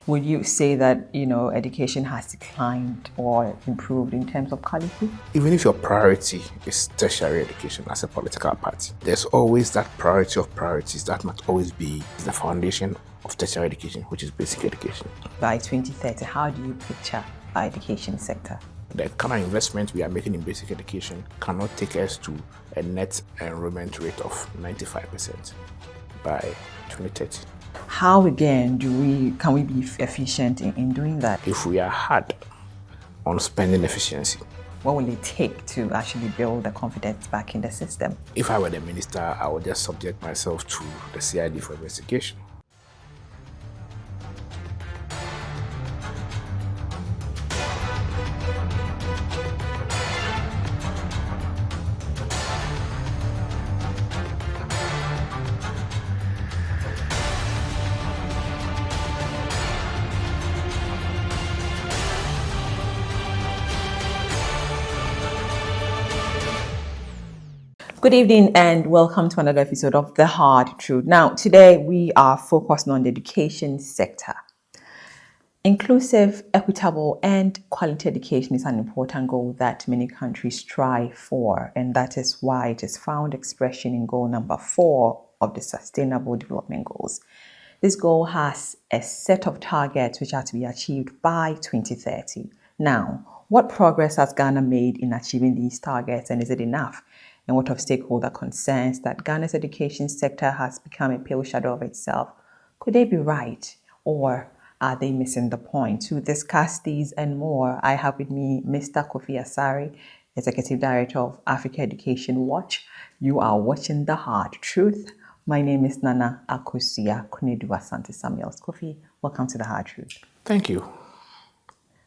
Would you say that, education has declined or improved in terms of quality? Even if your priority is tertiary education as a political party, there's always that priority of priorities that must always be the foundation of tertiary education, which is basic education. By 2030, how do you picture our education sector? The kind of investment we are making in basic education cannot take us to a net enrollment rate of 95% by 2030. How again can we be efficient in doing that? If we are hard on spending efficiency, what will it take to actually build the confidence back in the system? If I were the minister, I would just subject myself to the CID for investigation. Good evening and welcome to another episode of The Hard Truth. Now, today we are focusing on the education sector. Inclusive, equitable, and quality education is an important goal that many countries strive for, and that is why it is found expression in goal number 4 of the Sustainable Development Goals. This goal has a set of targets which are to be achieved by 2030. Now, what progress has Ghana made in achieving these targets, and is it enough? And what of stakeholder concerns that Ghana's education sector has become a pale shadow of itself? Could they be right, or are they missing the point? To discuss these and more, I have with me Mr. Kofi Asare, Executive Director of Africa Education Watch. You are watching The Hard Truth. My name is Nana Akosua Konadu Asante Samuels. Kofi, welcome to The Hard Truth. Thank you.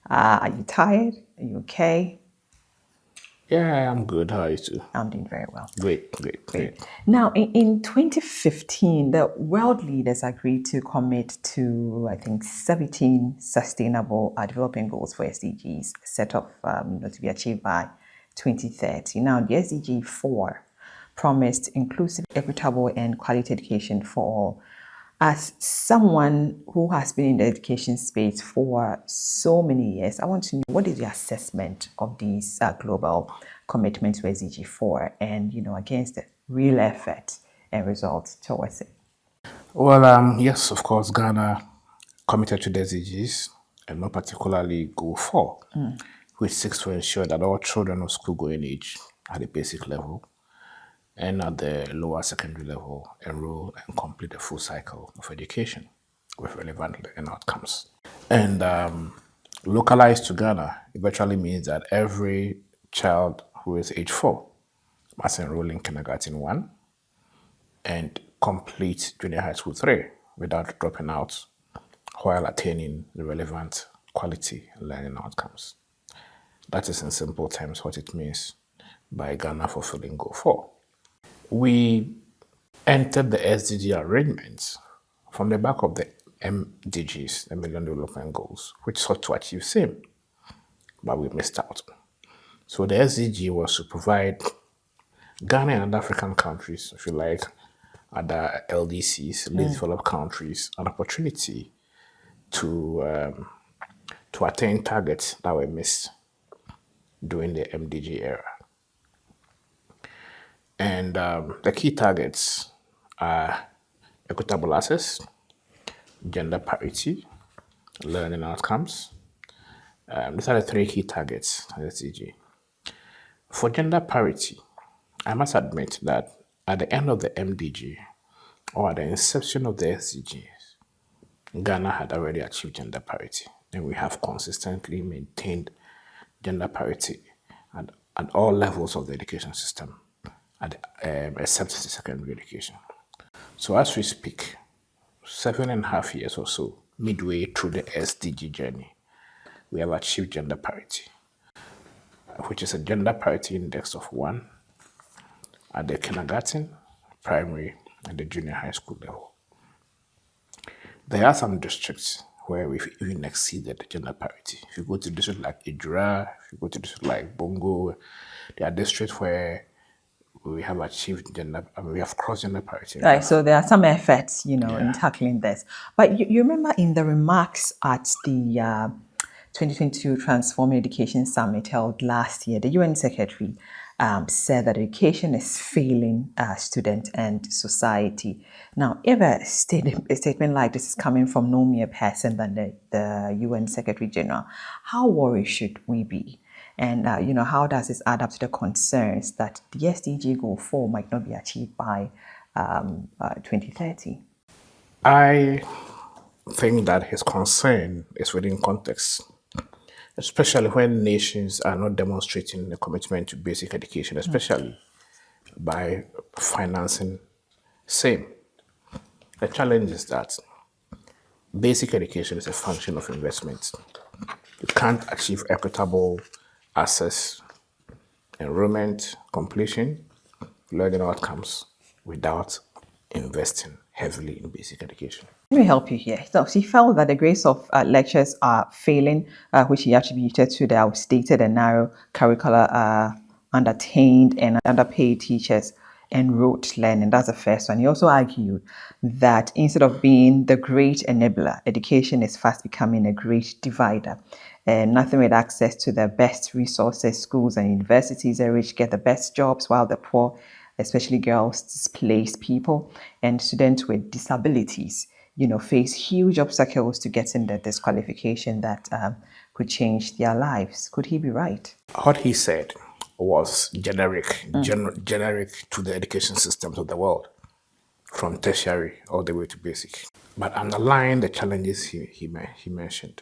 Are you tired? Are you okay? Yeah, I'm good. How are you too? I'm doing very well. Great. Now, in 2015, the world leaders agreed to commit to, 17 sustainable development goals for SDGs set up to be achieved by 2030. Now, the SDG 4 promised inclusive, equitable, and quality education for all. As someone who has been in the education space for so many years, I want to know, what is your assessment of these global commitments to SDG 4 and, against the real effort and results towards it? Well, yes, of course, Ghana committed to the SDGs, and more particularly Goal 4, which seeks to ensure that all children of school-going age at the basic level and at the lower secondary level enroll and complete the full cycle of education with relevant learning outcomes. And localized to Ghana, it virtually means that every child who is age 4 must enroll in kindergarten 1 and complete junior high school 3 without dropping out while attaining the relevant quality learning outcomes. That is in simple terms what it means by Ghana fulfilling Goal 4. We entered the SDG arrangements from the back of the MDGs, the Millennium Development Goals, which sought to achieve same, but we missed out. So the SDG was to provide Ghana and other African countries, if you like, other LDCs, least developed countries, an opportunity to attain targets that were missed during the MDG era. And the key targets are equitable access, gender parity, learning outcomes. These are the 3 key targets of the SDG. For gender parity, I must admit that at the end of the MDG, or at the inception of the SDGs, Ghana had already achieved gender parity, and we have consistently maintained gender parity at all levels of the education system, except the secondary education. So as we speak, 7.5 years or so, midway through the SDG journey, we have achieved gender parity, which is a gender parity index of 1 at the kindergarten, primary, and the junior high school level. There are some districts where we've even exceeded gender parity. If you go to districts like Idra, if you go to districts like Bongo, there are districts where we have achieved gender, we have crossed gender parity. Right, so there are some efforts, in tackling this. But you remember in the remarks at the 2022 Transforming Education Summit held last year, the UN Secretary said that education is failing students and society. Now, if a statement like this is coming from no mere person than the UN Secretary General, how worried should we be? And, how does this add up to the concerns that the SDG Goal 4 might not be achieved by 2030? I think that his concern is within context, especially when nations are not demonstrating a commitment to basic education, especially by financing same. The challenge is that basic education is a function of investment. You can't achieve equitable access, enrollment, completion, learning outcomes without investing heavily in basic education. Let me help you here. So he felt that the grades of lectures are failing, which he attributed to the outdated and narrow curricula, undertrained and underpaid teachers, and rote learning. That's the first one. He also argued that instead of being the great enabler, education is fast becoming a great divider. Nothing with access to the best resources, schools and universities. The rich get the best jobs while the poor, especially girls, displaced people, and students with disabilities, face huge obstacles to getting the disqualification that could change their lives. Could he be right? What he said was generic to the education systems of the world, from tertiary all the way to basic. But underlying the challenges he mentioned,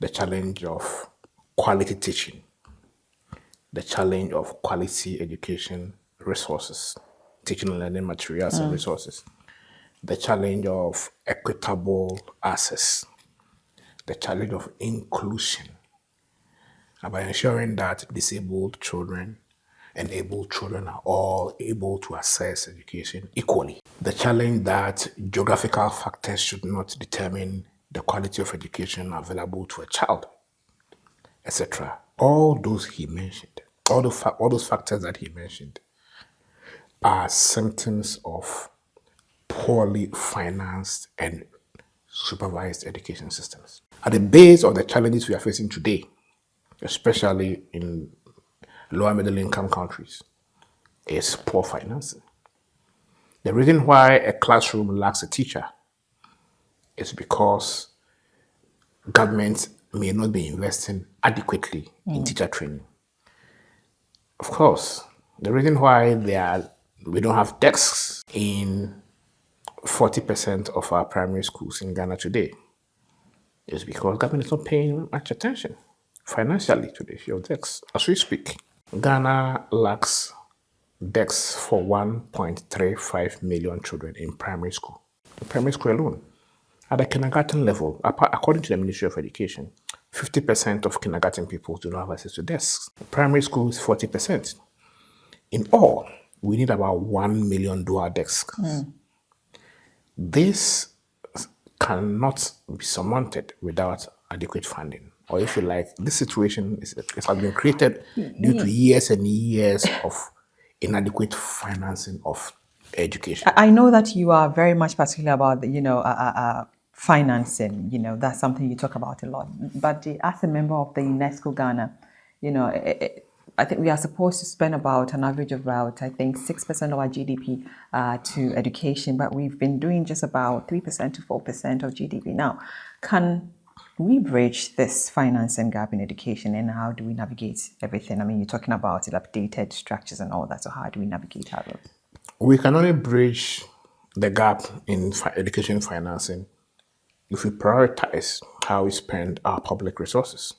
the challenge of quality teaching, the challenge of quality education resources, teaching and learning materials and resources, the challenge of equitable access, the challenge of inclusion, by ensuring that disabled children and able children are all able to access education equally. The challenge that geographical factors should not determine the quality of education available to a child, etc. All those he mentioned, all those factors that he mentioned are symptoms of poorly financed and supervised education systems. At the base of the challenges we are facing today, especially in lower middle income countries, is poor financing. The reason why a classroom lacks a teacher is because governments may not be investing adequately in teacher training. Of course, the reason why we don't have desks in 40% of our primary schools in Ghana today is because government is not paying much attention financially to the issue of desks. As we speak, Ghana lacks desks for 1.35 million children in primary school. In primary school alone. At the kindergarten level, according to the Ministry of Education, 50% of kindergarten pupils do not have access to desks. Primary school is 40%. In all, we need about 1 million dual desks. This cannot be surmounted without adequate funding. Or if you like, this situation has been created due to years and years of inadequate financing of education. I know that you are very much particular about the, financing. That's something you talk about a lot. But as a member of the UNESCO Ghana, I think we are supposed to spend about an average of about, 6% of our GDP to education, but we've been doing just about 3% to 4% of GDP. Now, can we bridge this financing gap in education, and how do we navigate everything? I mean, you're talking about updated structures and all that, so how do we navigate our road? We can only bridge the gap in education financing if we prioritize how we spend our public resources,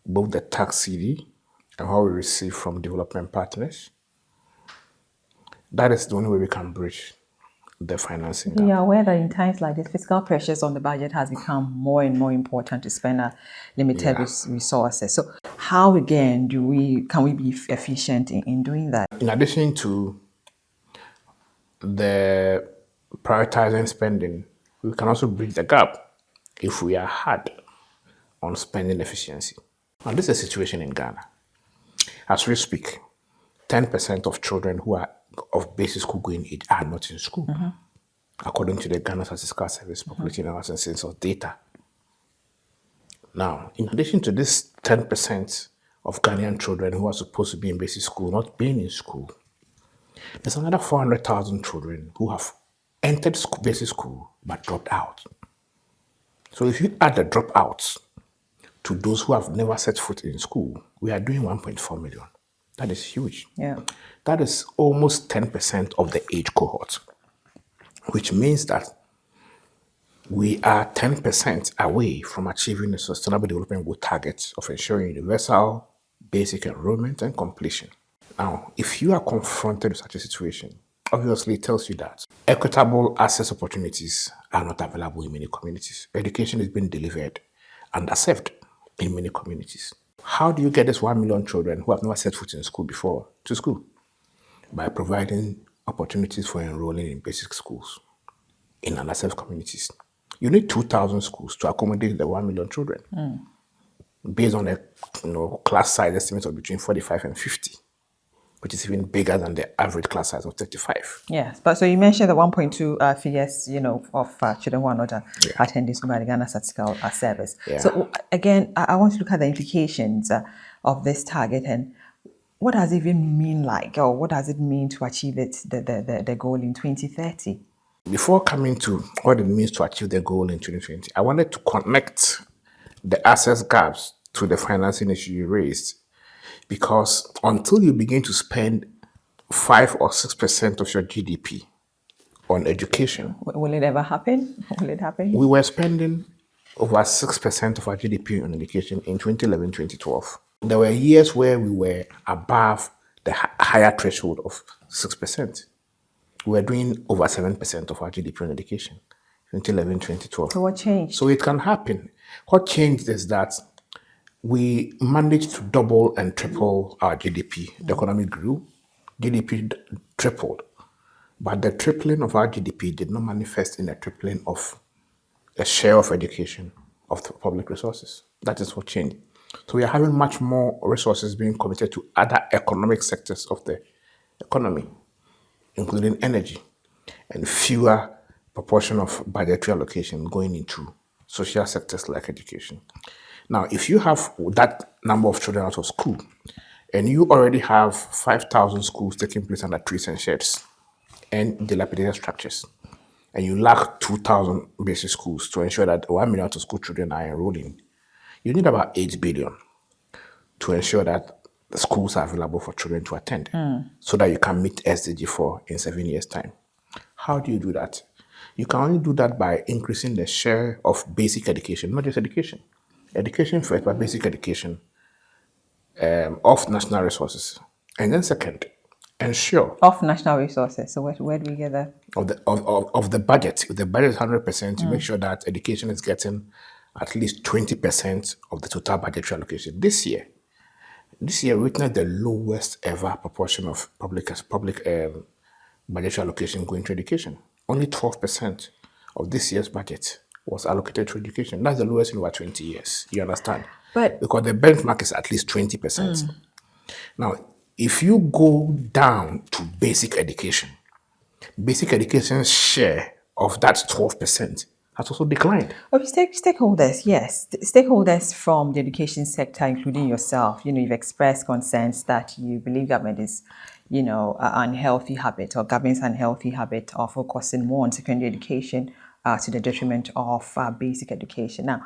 both the tax CD and what we receive from development partners. That is the only way we can bridge the financing gap. You are aware that in times like this, fiscal pressures on the budget has become more and more important to spend our limited resources. So how again can we be efficient in doing that? In addition to the prioritizing spending, we can also bridge the gap if we are hard on spending efficiency. Now, this is a situation in Ghana. As we speak, 10% of children who are of basic school going age are not in school, according to the Ghana Statistical Service Population Analysis Census data. Now, in addition to this 10% of Ghanaian children who are supposed to be in basic school not being in school, there's another 400,000 children who have entered basic school but dropped out. So if you add the dropouts to those who have never set foot in school, we are doing 1.4 million. That is huge. Yeah. That is almost 10% of the age cohort, which means that we are 10% away from achieving the Sustainable Development Goal targets of ensuring universal basic enrollment and completion. Now, if you are confronted with such a situation, obviously it tells you that equitable access opportunities are not available in many communities. Education is being delivered underserved in many communities. How do you get this 1 million children who have never set foot in school before to school? By providing opportunities for enrolling in basic schools in underserved communities. You need 2,000 schools to accommodate the 1 million children, based on a class size estimate of between 45 and 50, which is even bigger than the average class size of 35. Yes, but so you mentioned the 1.2 figures, of children who are not attending school by the Ghana Statistical Service. Yeah. So again, I want to look at the implications of this target and what does it even mean like, or what does it mean to achieve the goal in 2030? Before coming to what it means to achieve the goal in 2020, I wanted to connect the access gaps to the financing issue you raised, because until you begin to spend 5 or 6% of your GDP on education, Will it ever happen? Will it happen? we were spending over 6% of our GDP on education in 2011, 2012. There were years where we were above the higher threshold of 6%. We were doing over 7% of our GDP on education, 2011, 2012. So what changed? So it can happen. What changed is that we managed to double and triple our GDP. The economy grew, GDP tripled. But the tripling of our GDP did not manifest in a tripling of a share of education of the public resources. That is what changed. So we are having much more resources being committed to other economic sectors of the economy, including energy, and fewer proportion of budgetary allocation going into social sectors like education. Now, if you have that number of children out of school, and you already have 5,000 schools taking place under trees and sheds and dilapidated structures, and you lack 2,000 basic schools to ensure that 1 million out of school children are enrolling, you need about 8 billion to ensure that the schools are available for children to attend, so that you can meet SDG 4 in 7 years' time. How do you do that? You can only do that by increasing the share of basic education, not just education. Education first, but basic education of national resources. And then second, ensure Of national resources. So where do we get that? of the budget. If the budget is 100%, you make sure that education is getting at least 20% of the total budgetary allocation. This year, we witnessed the lowest ever proportion of public budgetary allocation going to education. Only 12% of this year's budget was allocated to education. That's the lowest in over 20 years. You understand? But because the benchmark is at least 20%. Now, if you go down to basic education's share of that 12% has also declined. Stakeholders, yes. Stakeholders from the education sector, including yourself, you've expressed concerns that you believe government is, an unhealthy habit, or government's unhealthy habit of focusing more on secondary education to the detriment of basic education. Now,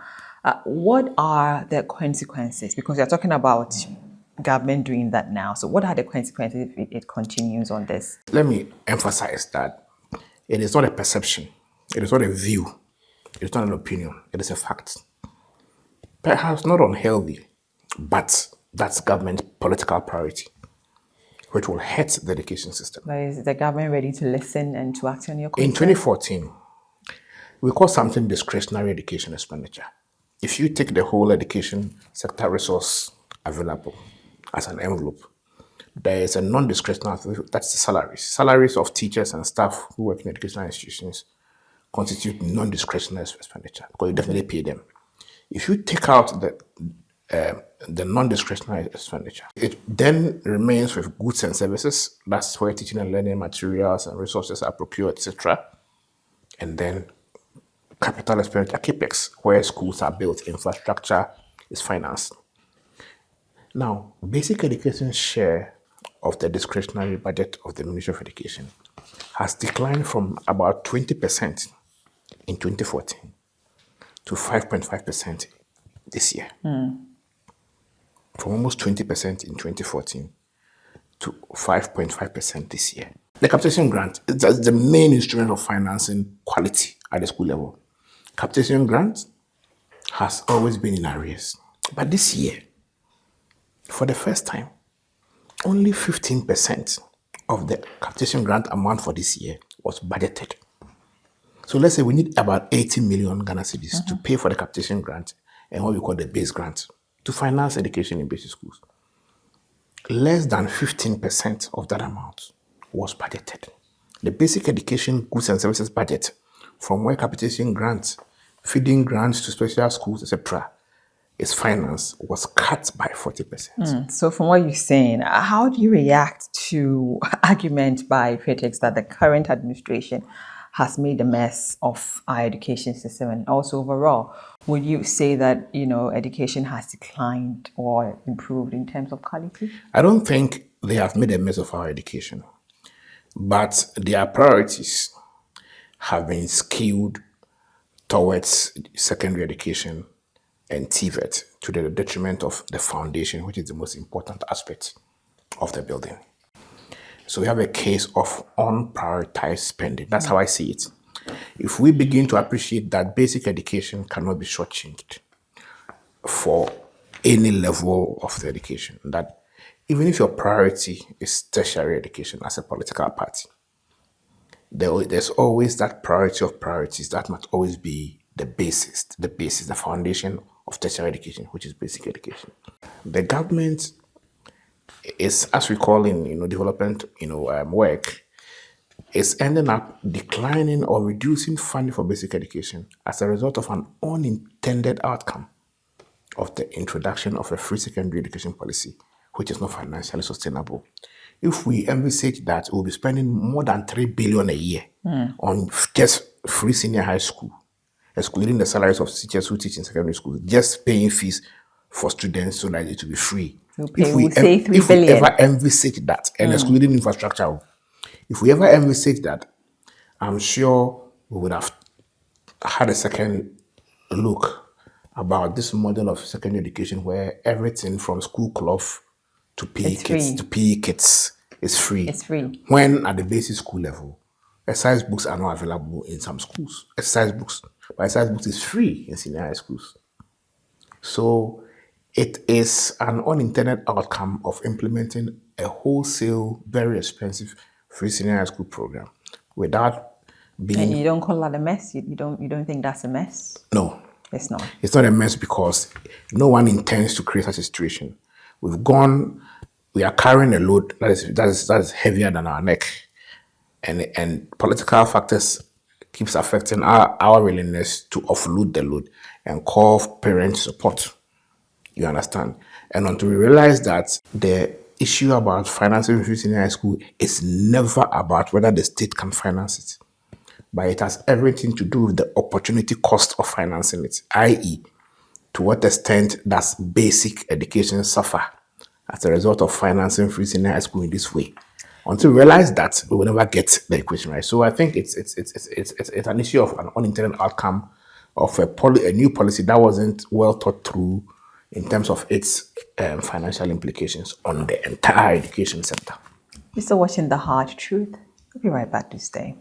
what are the consequences? Because you're talking about government doing that now. So what are the consequences if it continues on this? Let me emphasize that it is not a perception. It is not a view. It is not an opinion. It is a fact. Perhaps not unhealthy, but that's government political priority, which will hurt the education system. But is the government ready to listen and to act on your In concerns? 2014, we call something discretionary education expenditure. If you take the whole education sector resource available as an envelope, there is a non-discretionary, that's the salaries. Salaries of teachers and staff who work in educational institutions constitute non-discretionary expenditure because you definitely pay them. If you take out the non-discretionary expenditure. It then remains with goods and services. That's where teaching and learning materials and resources are procured, etc. And then capital expenditure, capex, where schools are built, infrastructure is financed. Now, basic education share of the discretionary budget of the Ministry of Education has declined from about 20% in 2014 to 5.5% this year. From almost 20% in 2014 to 5.5% this year. The capitation grant is the main instrument of financing quality at the school level. Capitation grant has always been in arrears. But this year, for the first time, only 15% of the capitation grant amount for this year was budgeted. So let's say we need about 80 million Ghana cedis to pay for the capitation grant and what we call the base grant to finance education in basic schools. Less than 15% of that amount was budgeted. The basic education goods and services budget, from where capitation grants, feeding grants to special schools, etc., is financed, was cut by 40%. So from what you're saying, how do you react to argument by critics that the current administration has made a mess of our education system and also overall? Would you say that, education has declined or improved in terms of quality? I don't think they have made a mess of our education, but their priorities have been skewed towards secondary education and TVET to the detriment of the foundation, which is the most important aspect of the building. So we have a case of unprioritized spending. That's how I see it. If we begin to appreciate that basic education cannot be shortchanged for any level of the education, that even if your priority is tertiary education as a political party, there's always that priority of priorities that must always be the basis, the foundation of tertiary education, which is basic education. The government is, as we call in development work, is ending up declining or reducing funding for basic education as a result of an unintended outcome of the introduction of a free secondary education policy, which is not financially sustainable. If we envisage that, we'll be spending more than 3 billion a year on just free senior high school, excluding the salaries of teachers who teach in secondary school, just paying fees for students so that it will be free. If we ever envisage that, and excluding infrastructure, if we ever envisage that, I'm sure we would have had a second look about this model of secondary education where everything from school cloth to PE kits is free. It's free. When at the basic school level, exercise books are not available in some schools. Exercise books is free in senior high schools. So it is an unintended outcome of implementing a wholesale, very expensive free senior high school program without being. And you don't call that a mess? You don't think that's a mess? No. It's not. It's not a mess because no one intends to create such a situation. We are carrying a load that is heavier than our neck. And political factors keeps affecting our willingness to offload the load and call parent support. You understand? And until we realize that the issue about financing free senior high school is never about whether the state can finance it, but it has everything to do with the opportunity cost of financing it, i.e., to what extent does basic education suffer as a result of financing free senior high school in this way. Until we realize that, we will never get the equation right. So I think it's an issue of an unintended outcome of a new policy that wasn't well thought through in terms of its financial implications on the entire education sector. You're still watching The Hard Truth. We'll be right back to stay.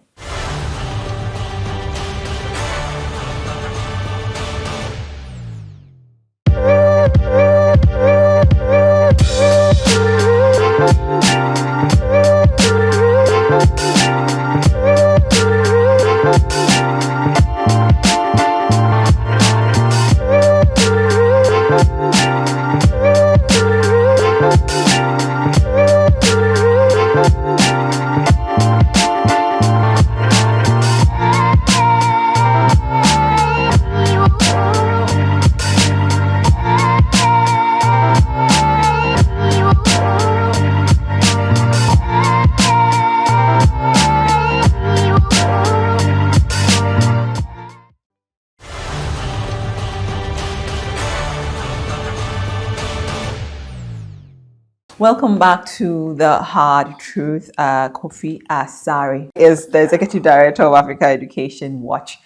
Welcome back to The Hard Truth. Kofi Asare is the Executive Director of Africa Education Watch.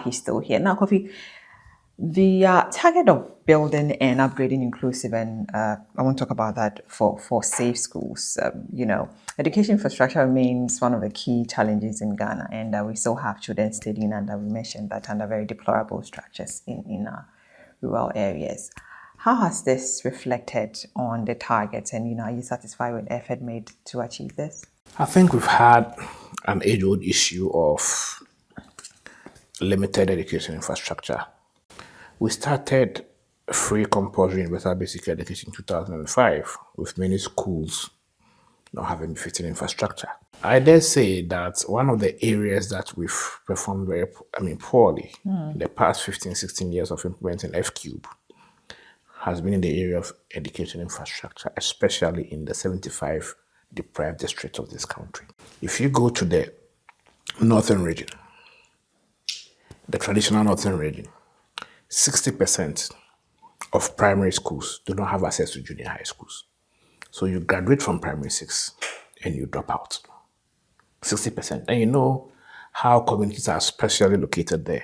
He's still here. Now, Kofi, the target of building and upgrading inclusive, and I want to talk about that for safe schools. Education infrastructure remains one of the key challenges in Ghana, and we still have children studying under, we mentioned that, under very deplorable structures in our rural areas. How has this reflected on the targets, and are you satisfied with the effort made to achieve this? I think we've had an age-old issue of limited education infrastructure. We started free compulsory universal basic education in 2005 with many schools not having fitting infrastructure. I dare say that one of the areas that we've performed poorly in the past 15, 16 years of implementing F-Cube has been in the area of education infrastructure, especially in the 75 deprived districts of this country. If you go to the northern region, the traditional northern region, 60% of primary schools do not have access to junior high schools. So you graduate from primary 6 and you drop out. 60%. And you know how communities are specially located there.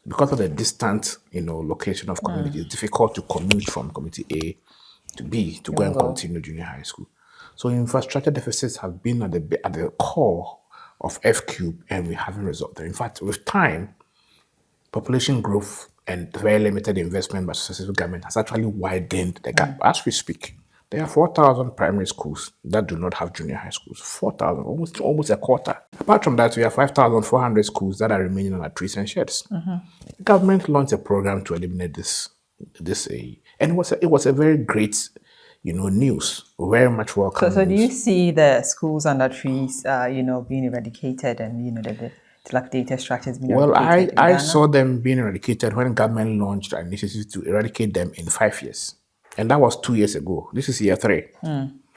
Because of the distant, location of communities, it's difficult to commute from community A to B to go and continue junior high school. So infrastructure deficits have been at the core of F-Cube, and we haven't resolved them. In fact, with time, population growth and very limited investment by successive government has actually widened the gap. As we speak, there are 4,000 primary schools that do not have junior high schools. 4,000, almost a quarter. Apart from that, we have 5,400 schools that are remaining under trees and sheds. The government launched a program to eliminate this, and it was a very great, news. Very much welcome. So do you see the schools under trees, being eradicated, and the dilapidated structures being eradicated? Well, I saw them being eradicated when government launched an initiative to eradicate them in 5 years. And that was 2 years ago. This is year 3.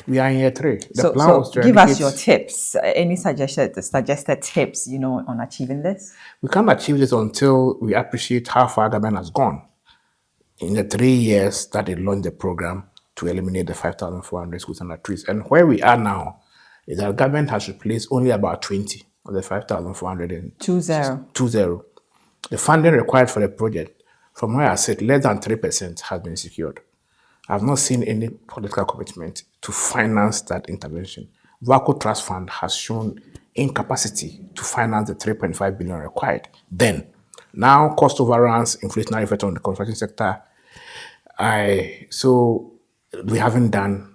We are in year 3. The plan was to give us your tips. Any suggested tips, on achieving this? We can't achieve this until we appreciate how far government has gone in the 3 years that it launched the program to eliminate the 5,400 schools under trees. And where we are now is that government has replaced only about 20 of the 5,400. 20. The funding required for the project, from where I sit, less than 3% has been secured. I've not seen any political commitment to finance that intervention. VACO Trust Fund has shown incapacity to finance the 3.5 billion required. Then, now cost overruns, inflationary effect on the construction sector. So we haven't done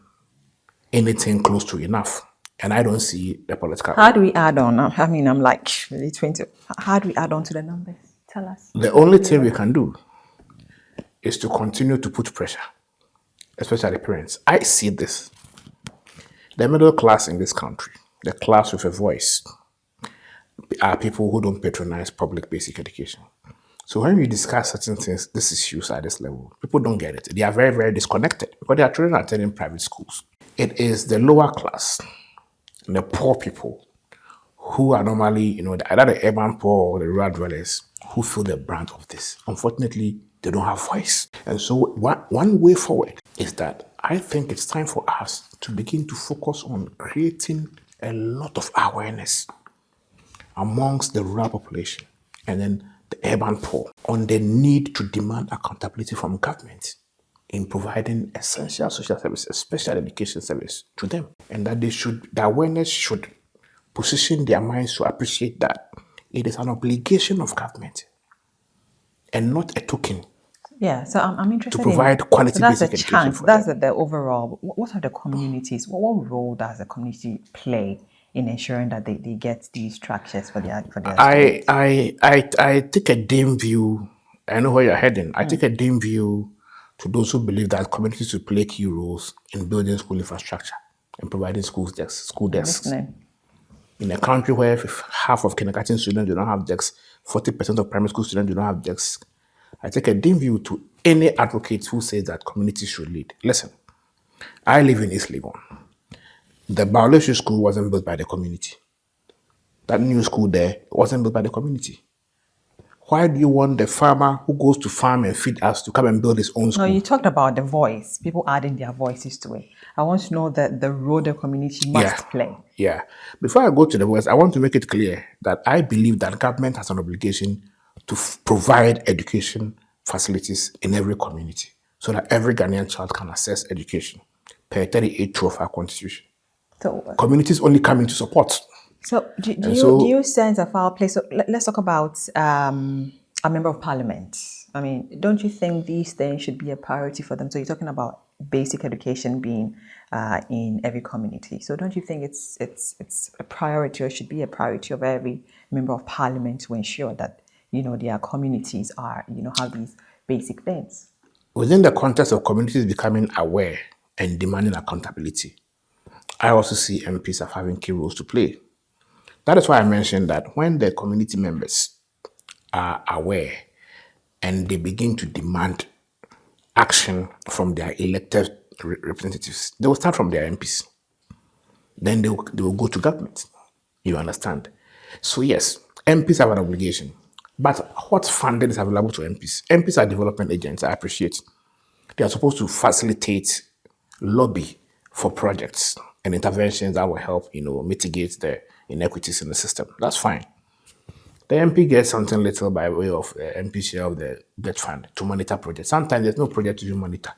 anything close to enough. And I don't see the political. How do we add on? I'm like really 20. How do we add on to the numbers? Tell us. The only thing we can do is to continue to put pressure, especially parents. I see this. The middle class in this country, the class with a voice, are people who don't patronize public basic education. So when we discuss certain things, these issues at this level, people don't get it. They are very, very disconnected because their children are attending private schools. It is the lower class, the poor people, who are normally, either the urban poor or the rural dwellers, who feel the brunt of this. Unfortunately, they don't have voice. And so one way forward is that I think it's time for us to begin to focus on creating a lot of awareness amongst the rural population and then the urban poor on the need to demand accountability from government in providing essential social services, special education service to them. And that the awareness should position their minds to appreciate that it is an obligation of government and not a token. Yeah, so I'm interested to provide quality basic education. Chance. That's the overall. What are the communities? What role does the community play in ensuring that they get these structures for their I take a dim view. I know where you're heading. I take a dim view to those who believe that communities should play key roles in building school infrastructure and providing school desks. In a country where half of kindergarten students do not have desks, 40% of primary school students do not have desks, I take a dim view to any advocate who says that communities should lead. Listen, I live in East Legon. The biology school wasn't built by the community. That new school there wasn't built by the community. Why do you want the farmer who goes to farm and feed us to come and build his own No, school? you talked about the voice, people adding their voices to it. I want to know that the role the community must play. Yeah. Before I go to the voice, I want to make it clear that I believe that government has an obligation to provide education facilities in every community so that every Ghanaian child can access education per 38 of our constitution. So, Communities only come into support. So do you sense a foul play? So let's talk about a member of parliament. I mean, don't you think these things should be a priority for them? So you're talking about basic education being in every community. So don't you think it's a priority or should be a priority of every member of parliament to ensure that, their communities are, have these basic things? Within the context of communities becoming aware and demanding accountability, I also see MPs as having key roles to play. That is why I mentioned that when the community members are aware and they begin to demand action from their elected representatives, they will start from their MPs. Then they will go to government. You understand? So yes, MPs have an obligation. But what funding is available to MPs? MPs are development agents, I appreciate. They are supposed to facilitate, lobby for projects and interventions that will help, mitigate the inequities in the system. That's fine. The MP gets something little by way of MP share of the debt fund to monitor projects. Sometimes there's no project to even monitor,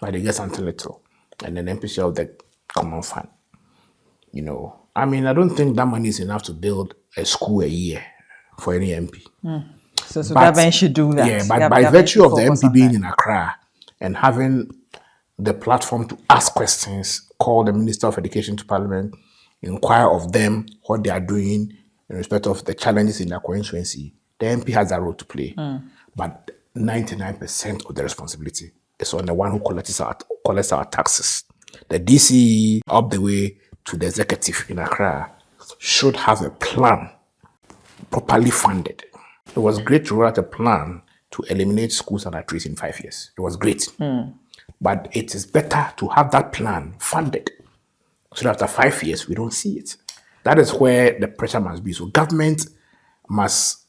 but they get something little. And then MP share of the common fund. I don't think that money is enough to build a school a year for any MP. So government should do that. Yeah, but by virtue of the MP being in Accra and having the platform to ask questions, call the Minister of Education to Parliament, inquire of them what they are doing in respect of the challenges in their constituency, the MP has a role to play. But 99% of the responsibility is on the one who collects our taxes. The DC, up the way to the executive in Accra, should have a plan properly funded. It was great to write a plan to eliminate schools under trees in 5 years. It was great. But it is better to have that plan funded so that after 5 years, we don't see it. That is where the pressure must be. So government must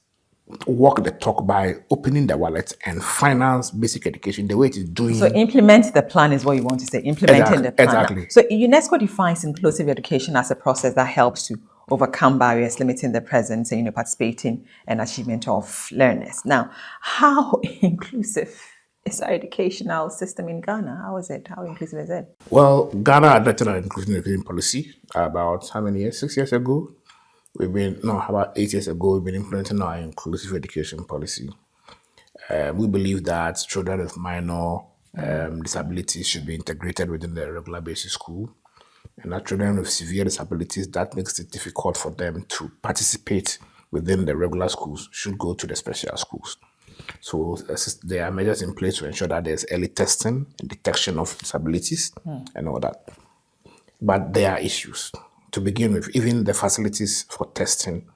walk the talk by opening the wallet and finance basic education the way it is doing. So implement the plan is what you want to say, implementing the plan. Exactly. So UNESCO defines inclusive education as a process that helps to overcome barriers limiting the presence and participating and achievement of learners. Now, how inclusive is our educational system in Ghana? How is it? How inclusive is it? Well, Ghana adopted an inclusive education policy about how many years? 6 years ago? About 8 years ago, we've been implementing our inclusive education policy. We believe that children with minor disabilities should be integrated within the regular basic school. And that children with severe disabilities, that makes it difficult for them to participate within the regular schools, should go to the special schools. So there are measures in place to ensure that there's early testing and detection of disabilities and all that. But there are issues. To begin with, even the facilities for testing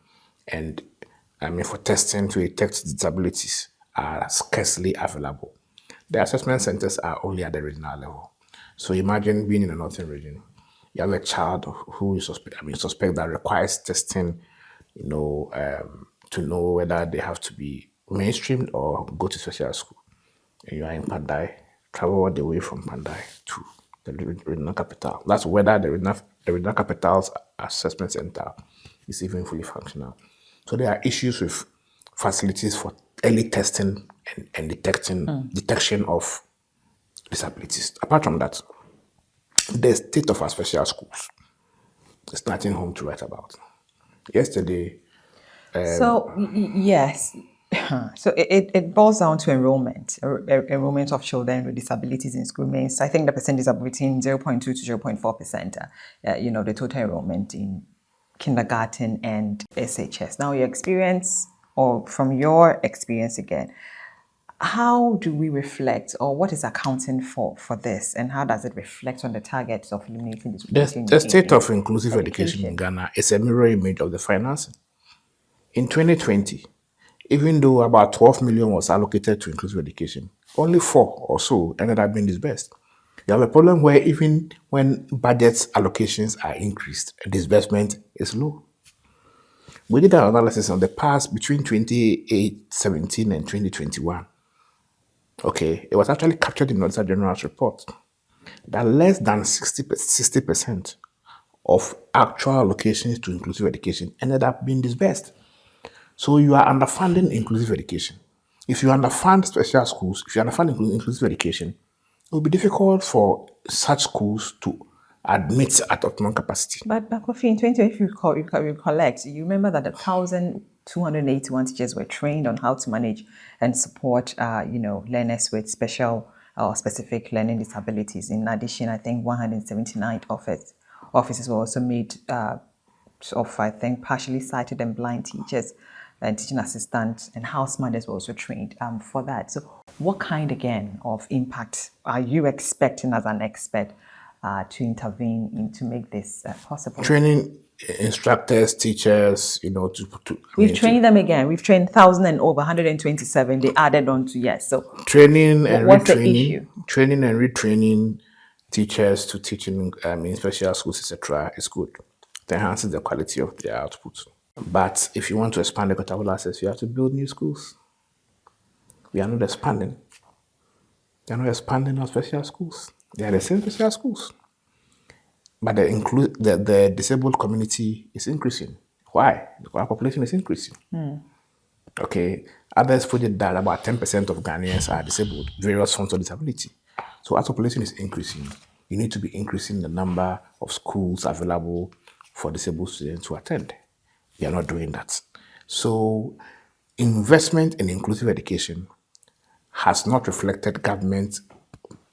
for testing to detect disabilities are scarcely available. The assessment centers are only at the regional level. So imagine being in a northern region. You have a child who is suspect that requires testing, to know whether they have to be mainstreamed or go to special school. And you are in Pandai, travel all the way from Pandai to the regional capital. That's whether the regional capital's assessment center is even fully functional. So there are issues with facilities for early testing and detection of disabilities. Apart from that, the state of our special schools is nothing home to write about. Yesterday, yes. So it boils down to enrollment. Enrollment of children with disabilities in school means, I think the percentage is between 0.2 to 0.4%, the total enrollment in kindergarten and SHS. Now, from your experience again, how do we reflect, or what is accounting for this, and how does it reflect on the targets of eliminating discrimination? The state of inclusive education in Ghana is a mirror image of the financing. In 2020, even though about 12 million was allocated to inclusive education, only 4 or so ended up being disbursed. You have a problem where even when budget allocations are increased, disbursement is low. We did an analysis on the past between 2017 and 2021. Okay, it was actually captured in the Auditor General's report that less than 60% of actual allocations to inclusive education ended up being disbursed. So you are underfunding inclusive education. If you underfund special schools, if you underfund inclusive education, it will be difficult for such schools to admit at optimum capacity. But Kofi, in 2020, if you recollect, you remember that 1,281 teachers were trained on how to manage and support, learners with special or specific learning disabilities. In addition, I think 179 offices were also made of, I think, partially sighted and blind teachers and teaching assistants and house mothers were also trained for that. So what kind, again, of impact are you expecting as an expert to intervene in to make this possible? Training instructors, teachers, We've trained them again. We've trained 1,000 and over 127. They added on to yes. So training and what's the retraining, issue? training and retraining teachers to teaching in special schools, etc., is good. It enhances the quality of their output. But if you want to expand equitable access, you have to build new schools. We are not expanding. We are not expanding our special schools. They are the same special schools. But the disabled community is increasing. Why? Because our population is increasing. Okay. Others put it that about 10% of Ghanaians are disabled, various forms of disability. So as population is increasing, you need to be increasing the number of schools available for disabled students to attend. We are not doing that. So investment in inclusive education has not reflected government's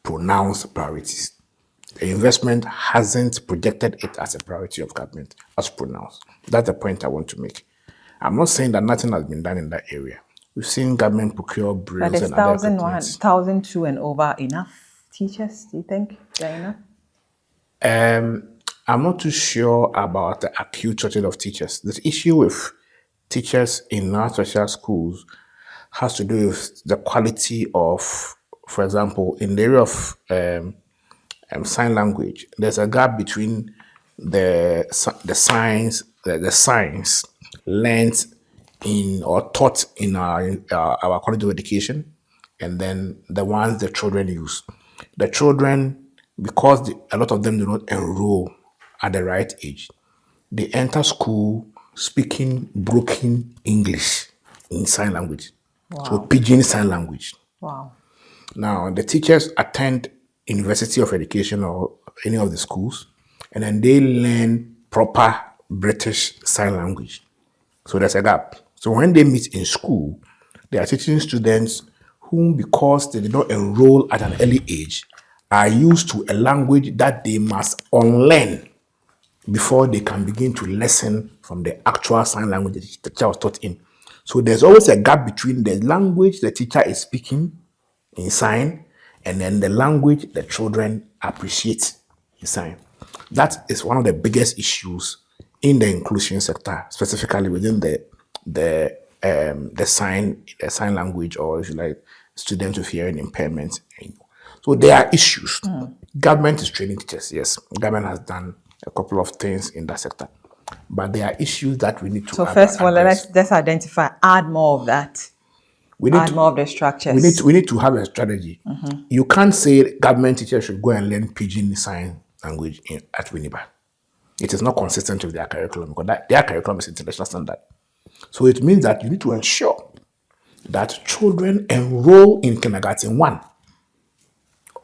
pronounced priorities. The investment hasn't projected it as a priority of government, as pronounced. That's the point I want to make. I'm not saying that nothing has been done in that area. We've seen government procure But brails is and other equipment. 1,002 and over enough teachers, do you think? They're enough? I'm not too sure about the acute shortage of teachers. The issue with teachers in our special schools has to do with the quality of, for example, in the area of sign language, there's a gap between the science learned in or taught in our college of education, and then the ones the children use. The children, because a lot of them do not enroll at the right age, they enter school speaking broken English in sign language. Wow. So pidgin sign language. Wow. Now, the teachers attend University of Education or any of the schools, and then they learn proper British Sign Language. So there's a gap. So when they meet in school, they are teaching students whom, because they did not enroll at an early age, are used to a language that they must unlearn before they can begin to listen from the actual sign language the teacher was taught in. So there's always a gap between the language the teacher is speaking in sign and then the language the children appreciate in sign. That is one of the biggest issues in the inclusion sector, specifically within the sign language, or if you like, students with hearing impairment. So there are issues. Government is training teachers, yes. Government has done a couple of things in that sector. But there are issues that we need to So first of all, let's identify, add more of that. Add more of the structures. We need to have a strategy. You can't say government teachers should go and learn pidgin sign language at Winneba. It is not consistent with their curriculum, because their curriculum is international standard. So it means that you need to ensure that children enroll in kindergarten 1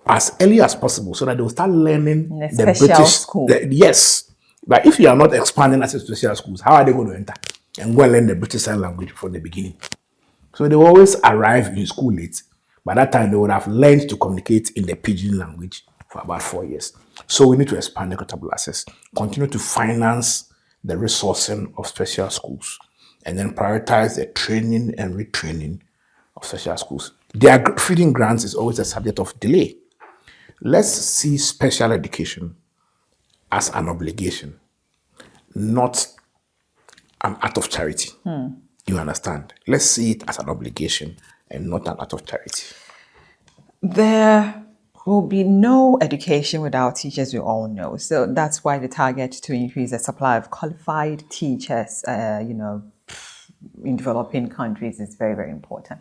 as early as possible, so that they will start learning the British school. Yes. But if you are not expanding as a special schools, how are they going to enter and go and learn the British Sign Language from the beginning? So they will always arrive in school late. By that time, they would have learned to communicate in the pidgin language for about 4 years. So we need to expand equitable access, continue to finance the resourcing of special schools, and then prioritize the training and retraining of special schools. Their feeding grants is always a subject of delay. Let's see special education as an obligation, not an act of charity. You understand? Let's see it as an obligation and not an act of charity. will be no education without teachers, we all know. So that's why the target to increase the supply of qualified teachers, in developing countries is very, very important.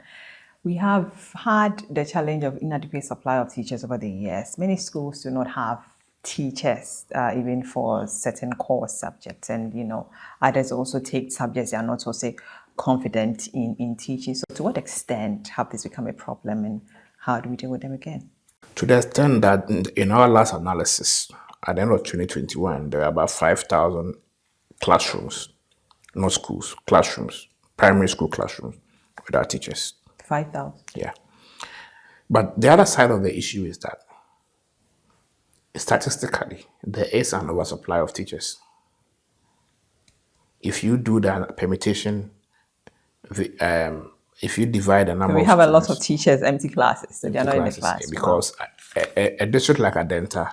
We have had the challenge of inadequate supply of teachers over the years. Many schools do not have teachers, even for certain core subjects, and others also take subjects they are not so confident in teaching. So to what extent have this become a problem, and how do we deal with them again? To the extent that in our last analysis, at the end of 2021, there were about 5,000 classrooms, not schools, classrooms, primary school classrooms without teachers. 5,000. Yeah. But the other side of the issue is that statistically, there is an oversupply of teachers. If you do that permutation, if you divide the number So we of have a lot students, of teachers, empty classes, so they're not in the classes, class. because a district like Adenta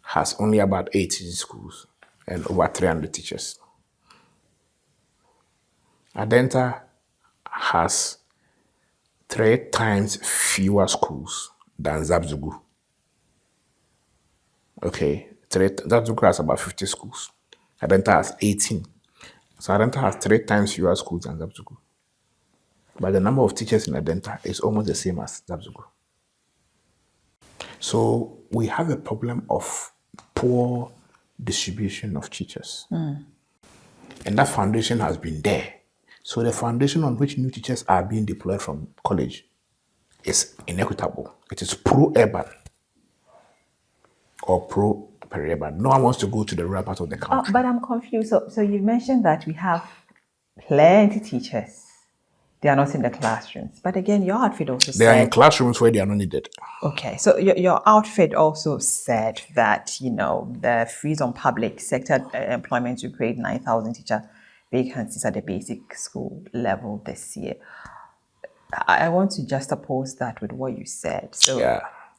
has only about 18 schools and over 300 teachers. Adenta has 3 times fewer schools than Zabzugu. Okay, Zabzugu has about 50 schools. Adenta has 18. So Adenta has 3 times fewer schools than Zabzugu. But the number of teachers in Adenta is almost the same as Zabzugu. So we have a problem of poor distribution of teachers. And that foundation has been there. So the foundation on which new teachers are being deployed from college is inequitable. It is pro-urban or pro-peri-urban. No one wants to go to the rural part of the country. But I'm confused. So you mentioned that we have plenty teachers. They are not in the classrooms. But again, your outfit also said... They are in classrooms where they are not needed. Okay, so your outfit also said that, the freeze on public sector employment to create 9,000 teacher vacancies at the basic school level this year. I want to juxtapose that with what you said. So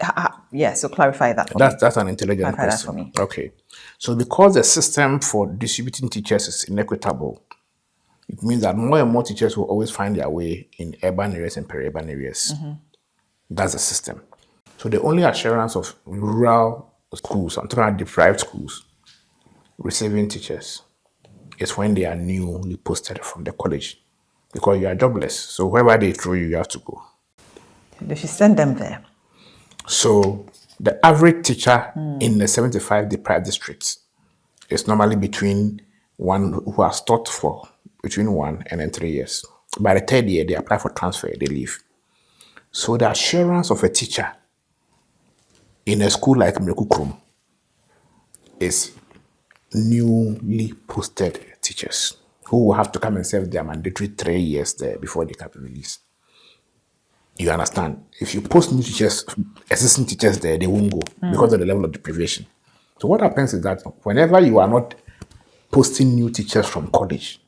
so clarify that for me. That's an intelligent clarify question. That for me. Okay. So because the system for distributing teachers is inequitable, it means that more and more teachers will always find their way in urban areas and peri-urban areas. That's the system. So the only assurance of rural schools, I'm talking about deprived schools, receiving teachers is when they are newly posted from the college, because you are jobless. So wherever they throw you, you have to go. They should send them there. So the average teacher in the 75 deprived districts is normally between one who has taught for between 1 and then 3 years. By the 3rd year, they apply for transfer, they leave. So the assurance of a teacher in a school like Mrekukrum is newly posted teachers who will have to come and serve their mandatory 3 years there before they can be released. You understand? If you post new teachers, assistant teachers there, they won't go because of the level of deprivation. So what happens is that whenever you are not posting new teachers from college,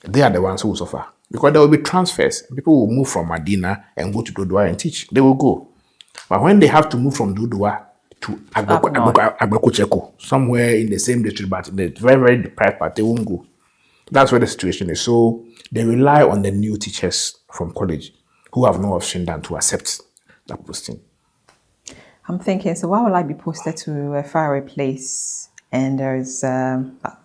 they are the ones who will suffer. Because there will be transfers. People will move from Medina and go to Dodua and teach. They will go. But when they have to move from Dodua to Agbekocheko, somewhere in the same district, but in the very, very deprived part, they won't go. That's where the situation is. So they rely on the new teachers from college who have no option than to accept that posting. I'm thinking, so why will I be posted to a faraway place and there's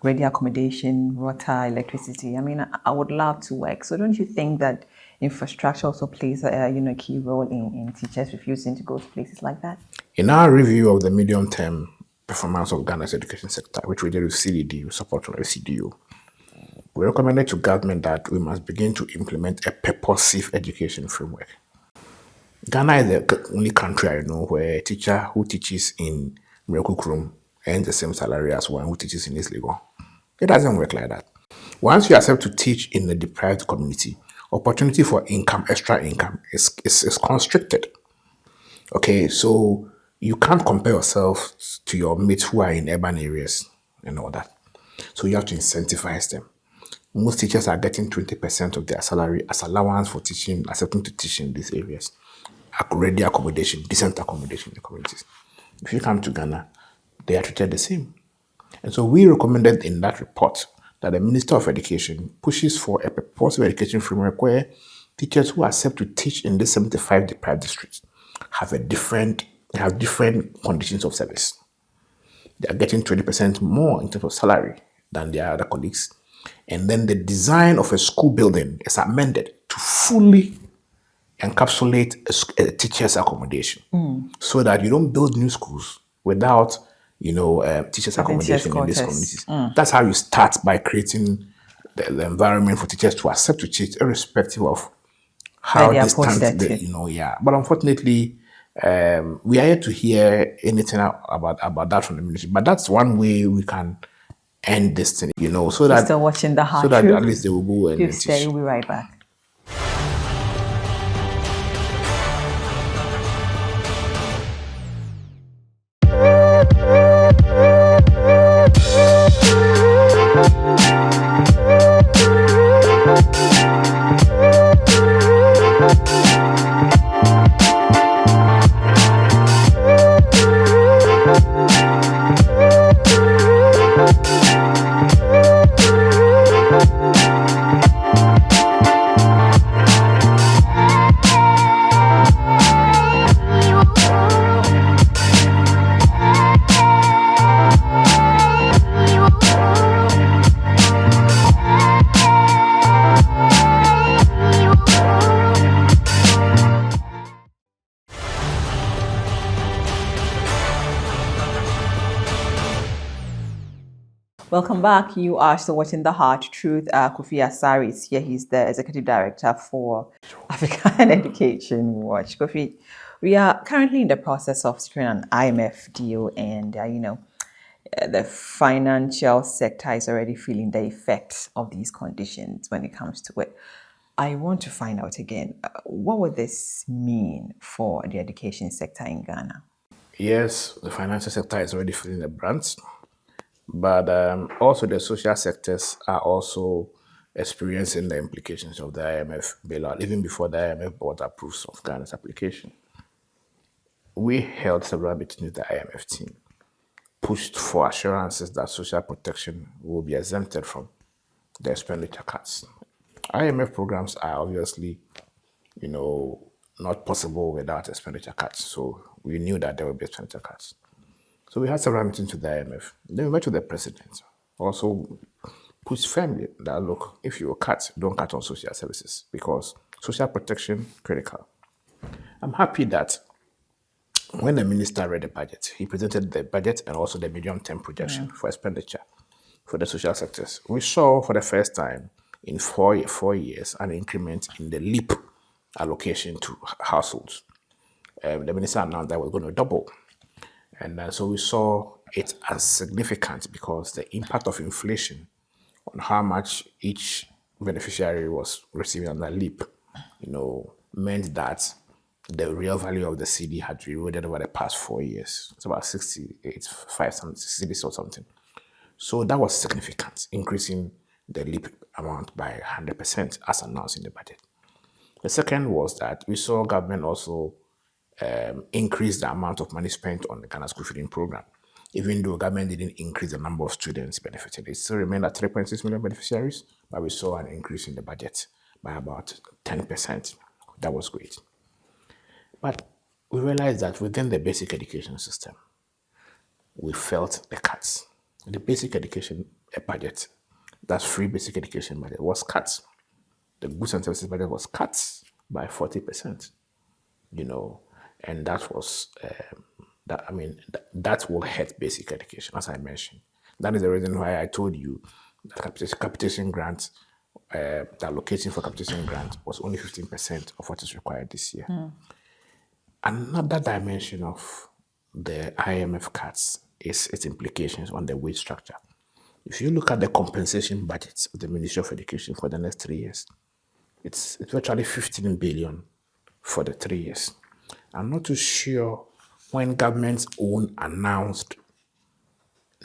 ready accommodation, water, electricity? I mean, I would love to work. So don't you think that infrastructure also plays a key role in teachers refusing to go to places like that? In our review of the medium-term performance of Ghana's education sector, which we did with CDD, with support from the CDU, we recommended to government that we must begin to implement a purposive education framework. Ghana is the only country I know where a teacher who teaches in Mrekukrum earns the same salary as one who teaches in East Legon. It doesn't work like that. Once you accept to teach in a deprived community, opportunity for income, extra income, is constricted. Okay, so you can't compare yourself to your mates who are in urban areas and all that. So you have to incentivize them. Most teachers are getting 20% of their salary as allowance for teaching, accepting to teach in these areas. Ready accommodation, decent accommodation in the communities. If you come to Ghana, they are treated the same. And so we recommended in that report that the Minister of Education pushes for a purposive education framework where teachers who accept to teach in the 75 deprived districts have a different have different conditions of service. They are getting 20% more in terms of salary than their other colleagues. And then the design of a school building is amended to fully encapsulate a teacher's accommodation, so that you don't build new schools without, teachers' Within teachers' accommodation in these quarters. communities. That's how you start, by creating the environment for teachers to accept to teach, irrespective of Where how they are distant posted to. But unfortunately, we are yet to hear anything about that from the ministry. But that's one way we can end this thing, so You're that still watching The Hard so that Truth. at least they will go and Please stay, teach. we'll be right back. Welcome back. You are still watching The Hard Truth. Kofi Asare is here. He's the Executive Director for African Education Watch. Kofi, we are currently in the process of securing an IMF deal, and the financial sector is already feeling the effects of these conditions when it comes to it. I want to find out again, what would this mean for the education sector in Ghana? Yes, the financial sector is already feeling the brunt, but also the social sectors are also experiencing the implications of the IMF bailout, even before the IMF board approves of Ghana's application. We held several meetings with the IMF team, pushed for assurances that social protection will be exempted from the expenditure cuts. IMF programs are obviously, not possible without expenditure cuts. So we knew that there would be expenditure cuts. So we had several meetings with the IMF. Then we met with the president. Also pushed firmly that, look, if you cut, don't cut on social services, because social protection critical. I'm happy that when the minister read the budget, he presented the budget and also the medium-term projection for expenditure for the social sectors. We saw for the first time in four years an increment in the LEAP allocation to households. The minister announced that we're going to double. And so we saw it as significant because the impact of inflation on how much each beneficiary was receiving on that LEAP, meant that the real value of the CD had eroded over the past 4 years. It's about 65 something, 60 or something. So that was significant, increasing the LEAP amount by 100% as announced in the budget. The second was that we saw government also increase the amount of money spent on the Ghana School Feeding Program. Even though government didn't increase the number of students benefited, it still remained at 3.6 million beneficiaries, but we saw an increase in the budget by about 10%. That was great. But we realized that within the basic education system, we felt the cuts. The basic education budget, that's free basic education budget, was cut. The goods and services budget was cut by 40%, and that was, that will hurt basic education, as I mentioned. That is the reason why I told you that capitation grant, the allocation for capitation grant was only 15% of what is required this year. Another dimension of the IMF cuts is its implications on the wage structure. If you look at the compensation budgets of the Ministry of Education for the next 3 years, it's virtually 15 billion for the 3 years. I'm not too sure when government's own announced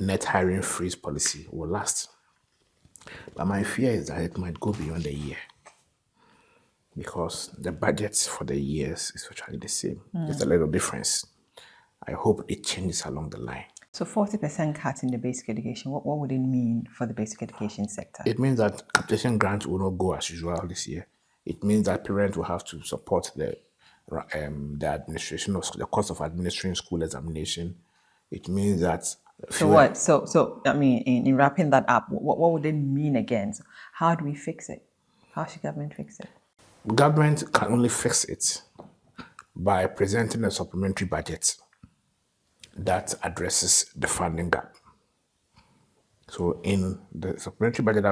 net hiring freeze policy will last. But my fear is that it might go beyond a year, because the budgets for the years is virtually the same. There's a little difference. I hope it changes along the line. So 40% cut in the basic education, what would it mean for the basic education sector? It means that capitation grants will not go as usual this year. It means that parents will have to support the the administration of school, the cost of administering school examination. It means that So fewer what? So I mean, in wrapping that up, what would it mean again? So how do we fix it? How should government fix it? government can only fix it by presenting a supplementary budget that addresses the funding gap. So in the supplementary budget that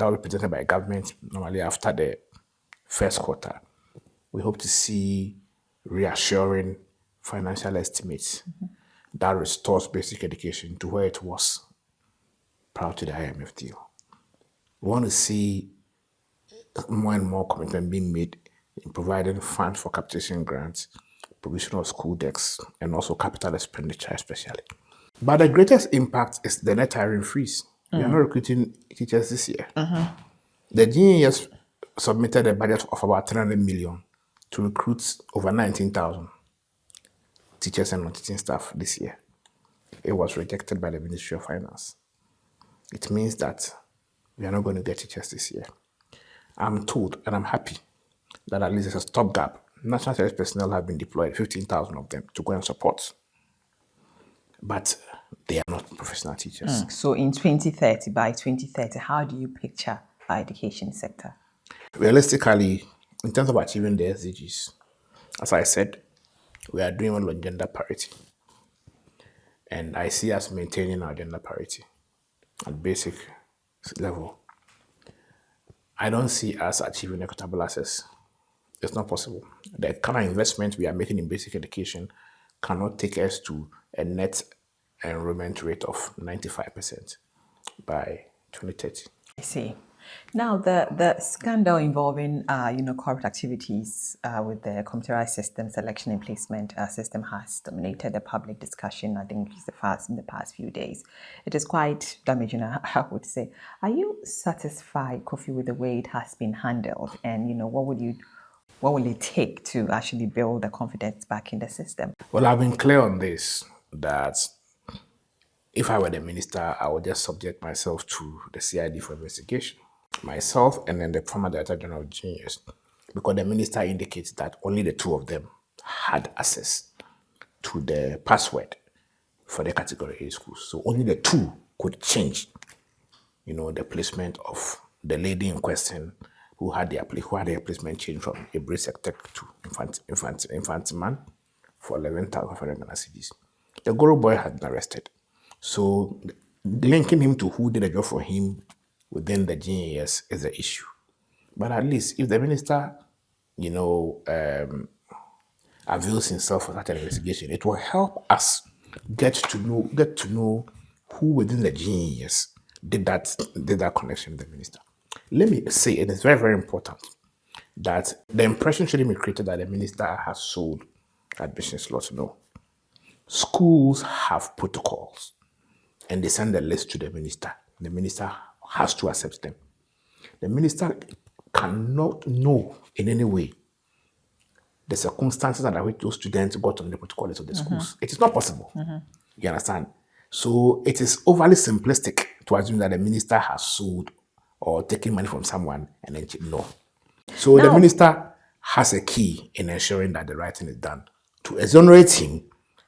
will be presented by government normally after the first quarter, we hope to see reassuring financial estimates that restores basic education to where it was prior to the IMF deal. We want to see more and more commitment being made in providing funds for capitation grants, provision of school decks, and also capital expenditure especially. But the greatest impact is the net hiring freeze. We are not recruiting teachers this year. The GES submitted a budget of about 300 million to recruit over 19,000 teachers and non-teaching staff this year. It was rejected by the Ministry of Finance. It means that we are not going to get teachers this year. I'm told, and I'm happy, that at least there's a stopgap. National service personnel have been deployed, 15,000 of them, to go and support. But they are not professional teachers. So in 2030, by 2030, how do you picture our education sector? Realistically, in terms of achieving the SDGs, as I said, we are doing well on gender parity. And I see us maintaining our gender parity at basic level. I don't see us achieving equitable access. It's not possible. The kind of investment we are making in basic education cannot take us to a net enrollment rate of 95% by 2030. I see. Now, the scandal involving, corrupt activities with the computerized system, selection and placement system has dominated the public discussion, I think, in the past few days. It is quite damaging, I would say. Are you satisfied, Kofi, with the way it has been handled? And, what will it take to actually build the confidence back in the system? Well, I've been clear on this, that if I were the minister, I would just subject myself to the CID for investigation. Myself and then the former Director General of Genius, because the minister indicates that only the two of them had access to the password for the category A schools. So only the two could change, the placement of the lady in question who had their placement changed from a British sector to Infantiman for 11,500 Ghana cedis. The Goro boy had been arrested. So linking him to who did the job for him within the GES is the issue. But at least if the minister, avails himself for such an investigation, it will help us get to know who within the GES did that connection with the minister. Let me say, it is very, very important that the impression shouldn't be created that the minister has sold admission slots. No. Schools have protocols and they send the list to the minister. The minister has to accept them. The minister cannot know in any way the circumstances under which those students got on the protocol list of the schools. It is not possible. You understand? So it is overly simplistic to assume that the minister has sold or taken money from someone and then no. So the minister has a key in ensuring that the right thing is done to exonerate him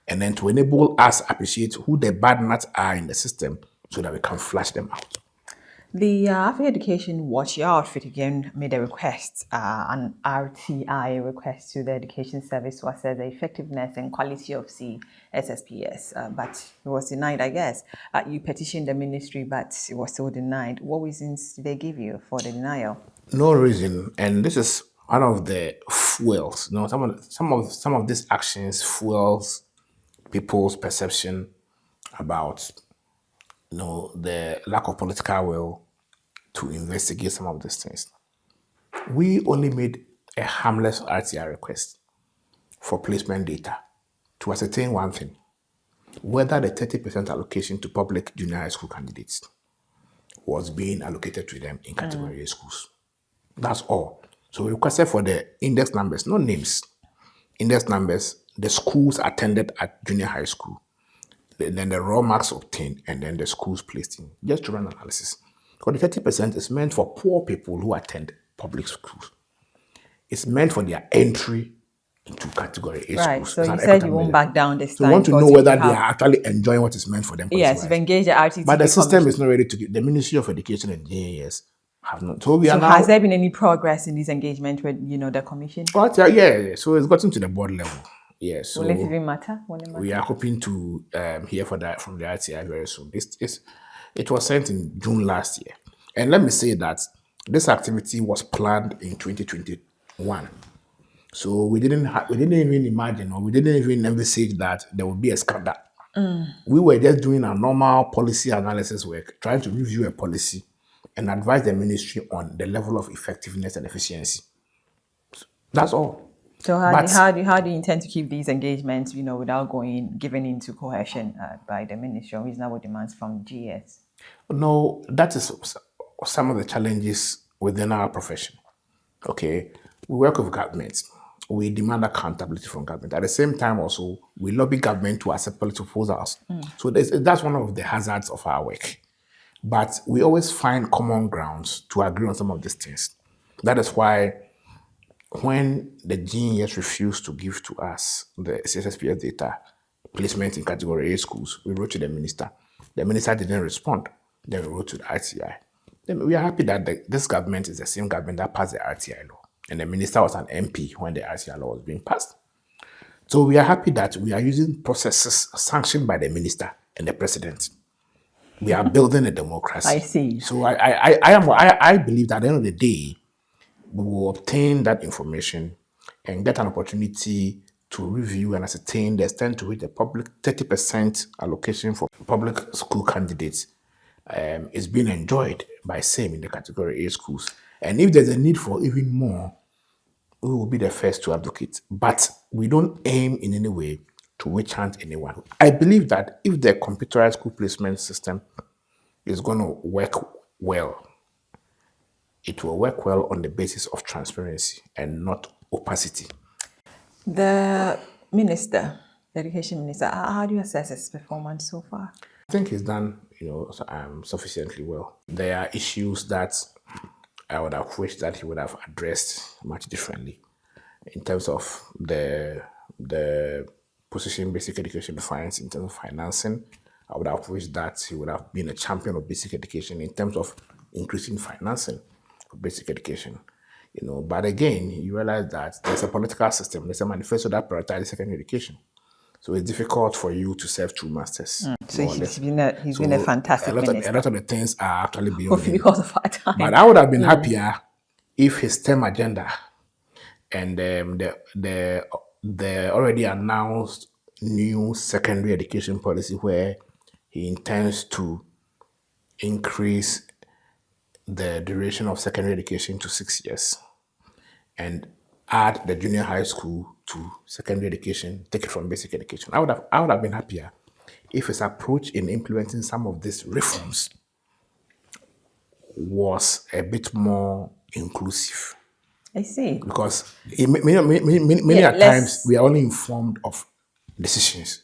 and then to enable us appreciate who the bad nuts are in the system so that we can flush them out. The African Education Watch, your outfit again made a request, an RTI request to the Education Service to assess the effectiveness and quality of CSSPS, but it was denied, I guess. You petitioned the ministry, but it was still denied. What reasons did they give you for the denial? No reason, and this is one of the fuels. Some of these actions fuels people's perception about the lack of political will to investigate some of these things. We only made a harmless RTI request for placement data to ascertain one thing: whether the 30% allocation to public junior high school candidates was being allocated to them in category A schools. That's all. So we requested for the index numbers, not names. Index numbers, the schools attended at junior high school, then the raw marks obtained, and then the schools placed in, just to run analysis. Because the 30% is meant for poor people who attend public schools. It's meant for their entry into category A Right. schools. So It's you an said you equitable won't measure. back down this So we time. want to know because if whether you they have- are actually enjoying what is meant for them. Yes, you've engaged the RTT. But the system is not ready to give. The Ministry of Education and JAS have not. So we are So now. has there been any progress in this engagement with, the commission? But yeah. So it's gotten to the board level. Yeah. So Will it even matter? Will it we matter? are hoping to hear for that from the RTI very soon. It was sent in June last year, and let me say that this activity was planned in 2021. So we didn't even imagine, or we didn't even envisage that there would be a scandal. We were just doing our normal policy analysis work, trying to review a policy and advise the ministry on the level of effectiveness and efficiency. That's all. So how do you intend to keep these engagements, without giving into coercion by the ministry on reasonable demands from GS? No, that is some of the challenges within our profession. Okay, we work with government. We demand accountability from government. At the same time, also, we lobby government to accept policy proposals. So that's one of the hazards of our work. But we always find common grounds to agree on some of these things. That is why when the GES refused to give to us the CSSPS data placement in category A schools, we wrote to the minister. The minister didn't respond. Then we wrote to the RTI. Then we are happy that this government is the same government that passed the RTI law. And the minister was an MP when the RTI law was being passed. So we are happy that we are using processes sanctioned by the minister and the president. We are building a democracy. I see. So I believe that at the end of the day, we will obtain that information and get an opportunity to review and ascertain the extent to which the public 30% allocation for public school candidates is being enjoyed by same in the category A schools. And if there's a need for even more, we will be the first to advocate. But we don't aim in any way to witch hunt anyone. I believe that if the computerized school placement system is going to work well, it will work well on the basis of transparency and not opacity. The minister, the education minister, how do you assess his performance so far? I think he's done, sufficiently well. There are issues that I would have wished that he would have addressed much differently in terms of the position basic education defines in terms of financing. I would have wished that he would have been a champion of basic education in terms of increasing financing for basic education. But again, you realize that there's a political system, there's a manifesto that prioritizes secondary education. So it's difficult for you to serve two masters. So he's been a fantastic minister. A lot of the things are actually beyond him. Because of our time. But I would have been happier if his term agenda and the already announced new secondary education policy where he intends to increase the duration of secondary education to 6 years and add the junior high school to secondary education, take it from basic education. I would have been happier if his approach in implementing some of these reforms was a bit more inclusive. I see. Because many times we are only informed of decisions.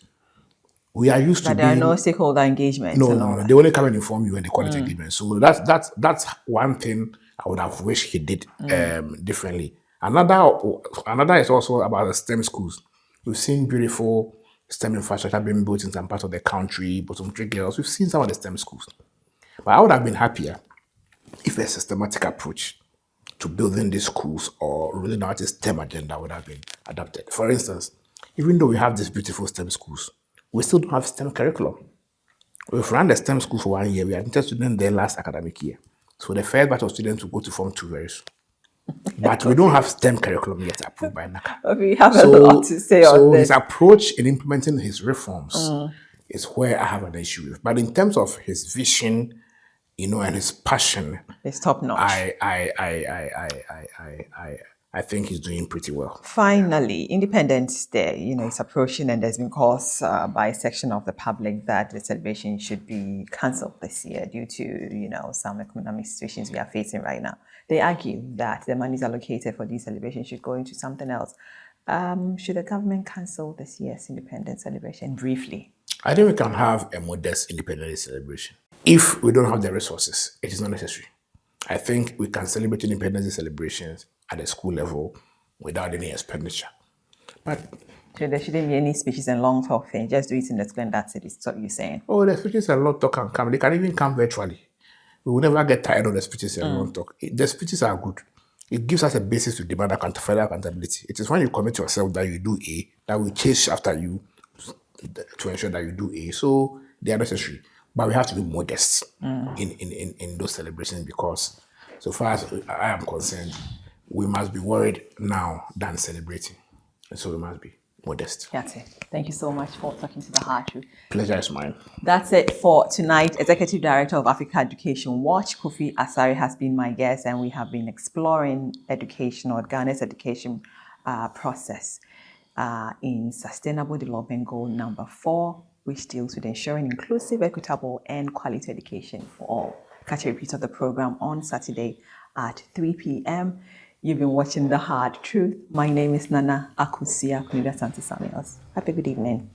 We are used to But there are no stakeholder engagements. No. They only come and inform you when they call it engagement. So that's one thing I would have wished he did differently. Another is also about the STEM schools. We've seen beautiful STEM infrastructure being built in some parts of the country, bottom three girls. We've seen some of the STEM schools. But I would have been happier if a systematic approach to building these schools or rolling out this STEM agenda would have been adopted. For instance, even though we have these beautiful STEM schools, we still don't have STEM curriculum. We've run the STEM school for 1 year. We admitted students there last academic year. So the first batch of students will go to Form 2 very soon. But we don't have STEM curriculum yet approved by Enak. We have a lot to say on this. So his approach in implementing his reforms is where I have an issue with. But in terms of his vision, and his passion, it's top notch. I think he's doing pretty well. Finally, Independence Day, is approaching, and there's been calls by a section of the public that the celebration should be cancelled this year due to, some economic situations we are facing right now. They argue that the monies allocated for these celebrations should go into something else. Should the government cancel this year's independence celebration briefly? I think we can have a modest Independence Day celebration. If we don't have the resources, it is not necessary. I think we can celebrate Independence Day celebrations at the school level without any expenditure. But So there shouldn't be any speeches and long talk thing. Just do it in the school and that's it. It's what you're saying. oh, the speeches and long talk can come. They can even come virtually. We will never get tired of the speeches and long talk. The speeches are good. It gives us a basis to demand further accountability. It is when you commit yourself that you do A, that we chase after you to ensure that you do A. So they are necessary. But we have to be modest in those celebrations, because so far as I am concerned, we must be worried now than celebrating. And so we must be modest. That's it. Thank you so much for talking to the Hard Truth. Pleasure is mine. That's it for tonight. Executive Director of Africa Education Watch, Kofi Asare, has been my guest, and we have been exploring education, or Ghana's education process in Sustainable Development Goal number 4, which deals with ensuring inclusive, equitable, and quality education for all. Catch a repeat of the program on Saturday at 3 p.m. You've been watching The Hard Truth. My name is Nana Akosua Konadu. Have a good evening.